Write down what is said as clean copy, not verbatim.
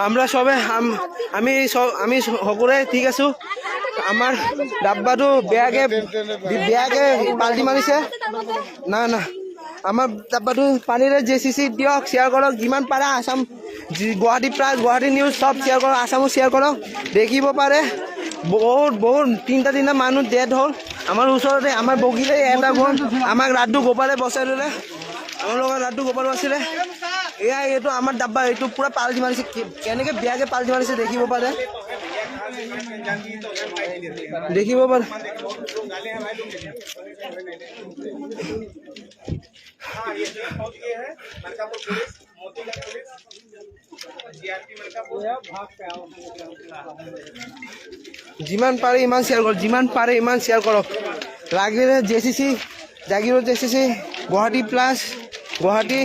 আমৰা সবে আমি সকলে ঠিক আছো। আমাৰ ডাব্বাটো বেয়াকে পাল্টি মাৰিছে। না না আমাৰ ডাব্বাটো পানীৰে JCC দিয়ক, শ্বেয়াৰ কৰক, যিমান পাৰে আসাম গুৱাহাটী প্লাছ গুৱাহাটী নিউজ চব শ্বেয়াৰ কৰক, আসামো শ্বেয়াৰ কৰক। দেখিব পাৰে বহুত তিনিটা মানুহ ডেড হ'ল। আমাৰ ওচৰতে আমাৰ বগীলে এটা গ'ল, আমাক লাড্ডু গোপালে বচাই ল'লে। আমাৰ লগত লাড্ডু গোপালো আছিলে। এয়া এইটো আমাৰ ডাব্বা, এইটো পুৰা পাল্টি মাৰিছে। কেনেকৈ বেয়াকৈ পাল্টি মাৰিছে দেখিব পাৰে। যিমান পাৰে ইমান শ্বেয়াৰ কৰক, লাগিলে JCC Jagiroad JCC Guwahati plus Guwahati